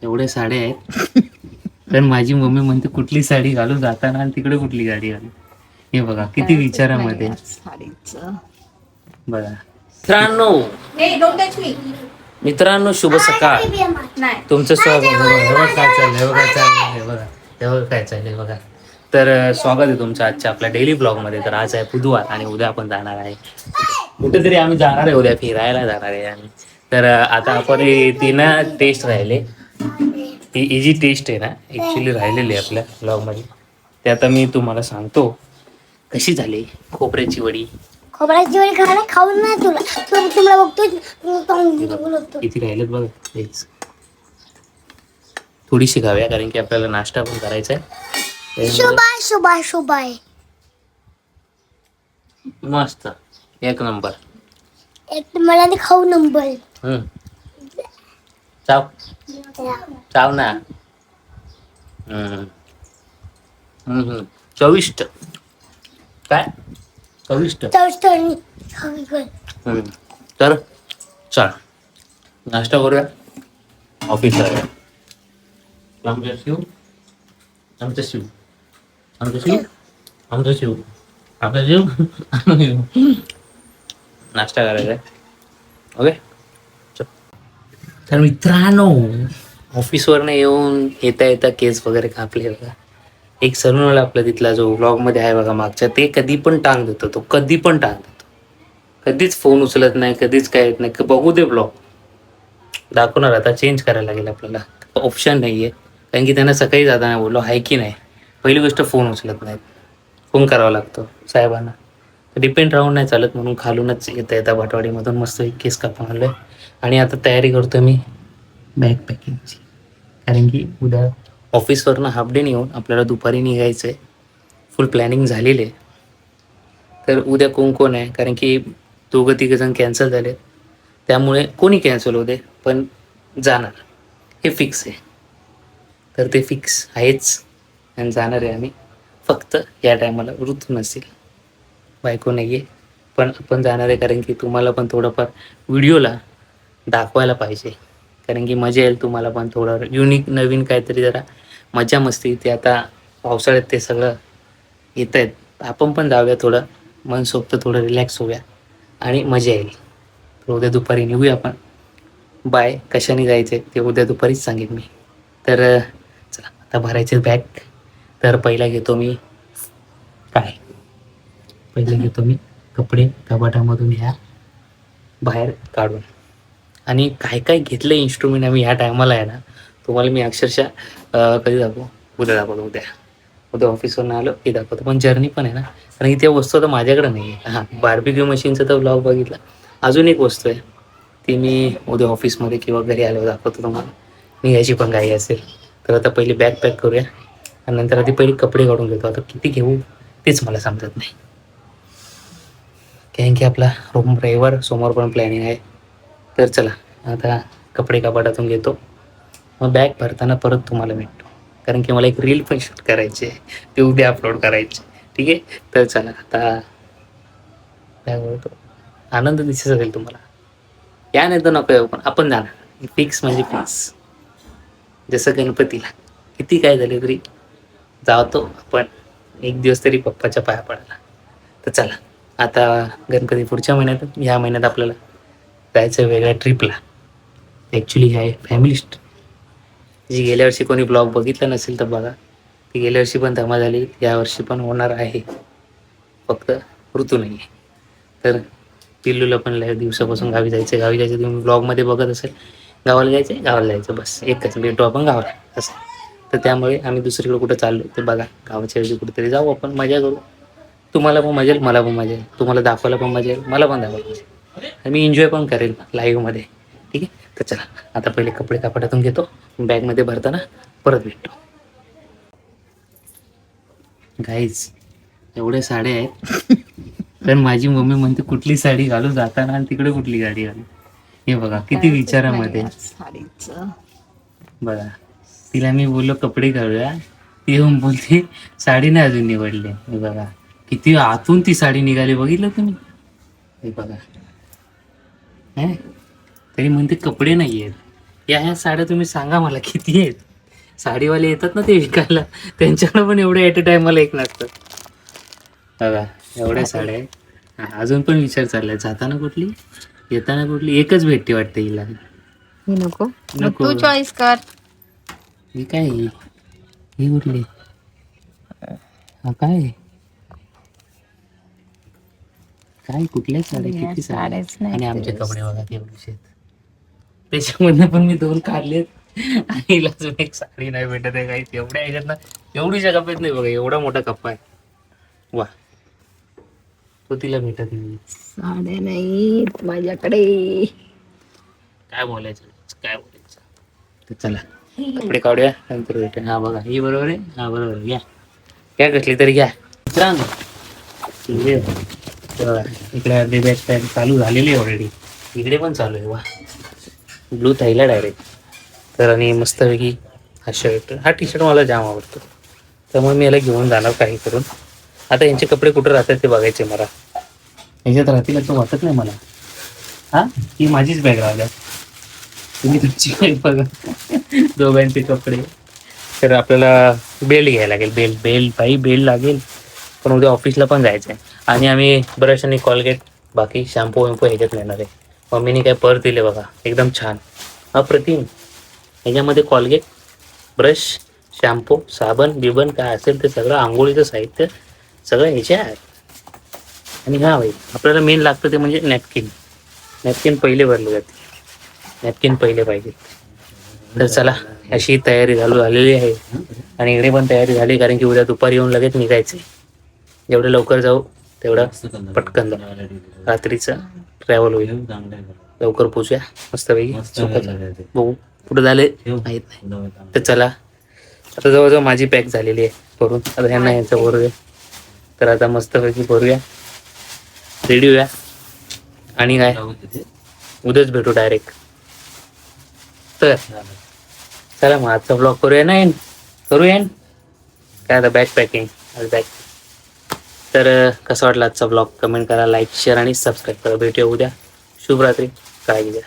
एवढ्या साड्या आहेत. तर माझी मम्मी म्हणते कुठली साडी घालू जाताना आणि तिकडे कुठली गाडी घालू. हे बघा किती विचारामध्ये. बघा मित्रांनो, मित्रांनो शुभ सकाळ. तुमचं स्वागत. हे बघा काय चाललंय, हे बघा काय चाललंय, हे बघा हे बघा काय चाललंय बघा. तर स्वागत आहे तुमचं आजच्या आपल्या डेली ब्लॉगमध्ये. तर आज आहे बुधवार आणि उद्या आपण जाणार आहे कुठेतरी. आम्ही जाणार आहे उद्या, फिरायला जाणार आहे आम्ही. तर आता आपण तीन टेस्ट राहिले. ती इझी टेस्ट आहे ना ॲक्च्युली राहिलेली आहे आपल्या ब्लॉगमध्ये. ते आता मी तुम्हाला सांगतो कशी झाली खोबऱ्याची वडी. खोबऱ्याची वडी खायला खाऊन नाही तुला बघतो किती राहिलेत बघा. तेच थोडीशी खाव्या कारण की आपल्याला नाश्ता पण करायचा आहे. शुभाय शुभाय शुभाय. मस्त एक नंबर. एक मला ते खाऊ नंबर. चाव चाव ना. चविष्ट. काय चविष्ट. तर चल नाश्ता करूया, ऑफिसला जाऊया. आमचा शिव आमचा शिव आमचा शिव आमचा शिव आपला शिव नाश्ता करायचा आहे. ओके. तर मित्रांनो, ऑफिसवरनं येऊन येता येता केस वगैरे कापले बघा. एक सलूनवाला आपला तिथला जो ब्लॉगमध्ये आहे बघा मागच्या, ते कधी पण टांग देतो. तो कधी पण टांग देतो. कधीच फोन उचलत नाही, कधीच काय येत नाही. बघू दे ब्लॉग दाखवणार. आता चेंज करायला लागेल आपल्याला, ऑप्शन नाही आहे. कारण की त्यांना सकाळी जाताना बोललो आहे की नाही. पहिली गोष्ट फोन उचलत नाहीत, फोन करावा लागतो साहेबांना. डिपेंड राहून नाही चालत, म्हणून खालूनच येता येता भाटवाडीमधून मस्त एक केस कापून आलो आहे. आणि आता तयारी करतो मी बॅग पॅकिंगची. कारण की उद्या ऑफिसवरनं हाफ डे येऊन आपल्याला दुपारी निघायचं आहे. फुल प्लॅनिंग झालेली आहे. तर उद्या कोण आहे, कारण की दोघं तिघंजण कॅन्सल झाले. त्यामुळे कोणी कॅन्सल होते पण जाणार हे फिक्स आहे. तर ते फिक्स आहेच आणि जाणार आहे आम्ही. फक्त या टायमाला ऋतू नसेल, बायको नाही आहे, पण आपण जाणार आहे. कारण की तुम्हाला पण थोडंफार व्हिडिओला दाखवायला पाहिजे. कारण की मजा येईल तुम्हाला पण, थोडं युनिक नवीन काहीतरी जरा मजा मस्ती. ते आता पावसाळ्यात ते सगळं येत आहेत. आपण पण जाऊया, थोडं मनसोक्त थोडं रिलॅक्स होऊया आणि मजा येईल. तर उद्या दुपारी निघूया आपण. बाय. कशाने जायचं ते उद्या दुपारीच सांगेन मी. तर चला आता भरायचे बॅग. तर पहिला घेतो मी कपडे कपाटामधून ह्या बाहेर काढून. आणि काय काय घेतलं इन्स्ट्रुमेंट आम्ही ह्या टायमाला आहे ना, तुम्हाला मी अक्षरशः कधी दाखवू, उद्या दाखवतो. उद्या ऑफिसवरून आलो की दाखवतो. पण जर्नी पण आहे ना, कारण की त्या वस्तू आता माझ्याकडे नाही आहे. हां, बार्बिक्यू मशीनचा तर ब्लॉग बघितला. अजून एक वस्तू आहे ती मी उद्या ऑफिसमध्ये किंवा घरी आल्यावर दाखवतो तुम्हाला. निघायची पण घाई असेल तर आता पहिली बॅग पॅक करूया आणि नंतर आधी पहिले कपडे काढून घेतो. आता किती घेऊ तेच मला समजत नाही. कारण की आपला रविवार सोमवार पण प्लॅनिंग आहे. तर चला आता कपडे कपाटातून घेतो, मग बॅग भरताना परत तुम्हाला भेटतो. कारण की मला एक रील पण शूट करायची आहे, ते उद्या अपलोड करायची. ठीक आहे. तर चला आता बॅग भरतो. आनंद दिसत असेल तुम्हाला. या नाही तर नको येऊ, पण आपण जाणार फिक्स म्हणजे फिक्स. जसं गणपतीला किती काय झाले तरी जातो आपण एक दिवस तरी पप्पाच्या पाया पडायला. तर चला आता गणपती पुढच्या महिन्यात, ह्या महिन्यात आपल्याला जायचं वेगळ्या ट्रिपला. ॲक्च्युली आहे फॅमिली ट्रिप. जी गेल्या वर्षी कोणी ब्लॉग बघितला नसेल तर बघा. ती गेल्या वर्षी पण धमा झाली, यावर्षी पण होणार आहे. फक्त ऋतू नाही आहे. तर पिल्लूला पण लय दिवसापासून गावी जायचं. तुम्ही ब्लॉगमध्ये बघत असेल. गावाला जायचं बस एकच भेटू आपण गावाला असं. तर त्यामुळे आम्ही दुसरीकडे कुठं चाललो ते बघा. गावाच्या ऐवजी कुठेतरी जाऊ आपण, मजा करू. तुम्हाला पण मजा येईल, मला पण मजा येईल. तुम्हाला दाखवायला पण मजा येईल, मला पण दाखवायला मजा येईल. आणि मी एन्जॉय पण करेल लाईव्हमध्ये. ठीक आहे. तर चला आता पहिले कपडे कपाटातून घेतो, बॅगमध्ये भरताना परत भेटतो. गाईज एवढ्या साड्या आहेत. तर माझी मम्मी म्हणते कुठली साडी घालू जाताना आणि तिकडे कुठली गाडी घालू. हे बघा किती विचारामध्ये. बघा तिला मी बोललो कपडे घालूया, ती येऊन बोलते साडी नाही अजून निवडली. हे बघा किती आतून ती साडी निघाली, बघितलं तुम्ही. हे बघा तरी म्हणते कपडे नाही आहेत. ह्या साड्या तुम्ही सांगा मला किती आहेत. साडीवाले येतात ना ते विकायला, त्यांच्याकडे पण एवढे ॲट अ टाइम मला एक लागतं. बघा एवढ्या साड्या आहेत. हा, अजून पण विचार चाललाय जाताना कुठली येताना कुठली. एकच भेटते वाटते हिला. ही नको मग नको. तू चॉईस कर. ही काय ही कुठली. हा काय काय कुठल्या साड्या या किती साड्या साड्याच नाही आणि आमचे तेच. कपडे बघा तेवढेच आहेत. त्याच्यामधनं पण मी 2 काढलेत आणि हिला अजून एक साडी नाही भेटत आहे काही. एवढ्या ह्याच्यात ना एवढीच्या कप्प्यात नाही बघा, एवढा मोठा कप्पा आहे. वा तो तिला भेटत नाही. साड्या नाही माझ्याकडे. काय बोलायचं काय बोलायचं. तर चला कपडे काढूया नंतर भेटूया. हा बघा ही बरोबर आहे. हा बरोबर आहे. घ्या कसली तरी घ्या. छान इकडे अर्धी बॅग पॅक चालू झालेली आहे ऑलरेडी. इकडे पण चालू आहे. वा ब्लू थाईला डायरेक्ट. तर आणि मस्तपैकी हा शर्ट हा टी शर्ट मला जाम आवडतो, त्यामुळे मी याला घेऊन जाणार काही करून. आता यांचे कपडे कुठे राहतात ते बघायचे मला. ह्याच्यात राहतील असं वाटत नाही मला. हा ही माझीच बॅग राहिल्या. तुम्ही तुमची बॅग बघा. दोघांचे कपडे. तर आपल्याला बेल्ट घ्यायला लागेल. बेल्ट लागेल. पण उद्या ऑफिसला पण जायचं आहे आणि आम्ही ब्रश आणि कॉलगेट बाकी शॅम्पू वॅम्पू ह्याच्यात नेणार आहे. मम्मीने काय पर्स दिले बघा एकदम छान अप्रतिम. ह्याच्यामध्ये कॉलगेट ब्रश शॅम्पू साबण बिबन काय असेल ते सगळं आंघोळीचं साहित्य सगळं ह्याचे आहे. आणि हा भाई आपल्याला मेन लागतं ते म्हणजे नॅपकिन पहिले भरले जाते. नॅपकिन पहिले पाहिजे. तर चला अशी तयारी झालेली आहे आणि इकडे पण तयारी झाली कारण की उद्या दुपारी येऊन लगेच निघायचं. जेवढं लवकर जाऊ तेवढं पटकन जाऊ. रात्रीचं ट्रॅव्हल होईल. लवकर पोचूया मस्तपैकी. बघू कुठं झाले माहीत नाही. तर चला आता जवळजवळ माझी पॅक झालेली आहे करून. आता ह्यांना यांचं भरूया. तर आता मस्तपैकी भरूया रेडी होऊया आणि काय उद्याच भेटू डायरेक्ट. तर चला मग आजचा ब्लॉग करूया ना एंड. करूया एंड काय आता बॅग पॅकिंग बॅग. तर कसा वाटला आजचा ब्लॉग कमेंट करा, लाईक शेअर आणि सबस्क्राईब करा. भेटूया उद्या. शुभरात्री. काळजी घ्या.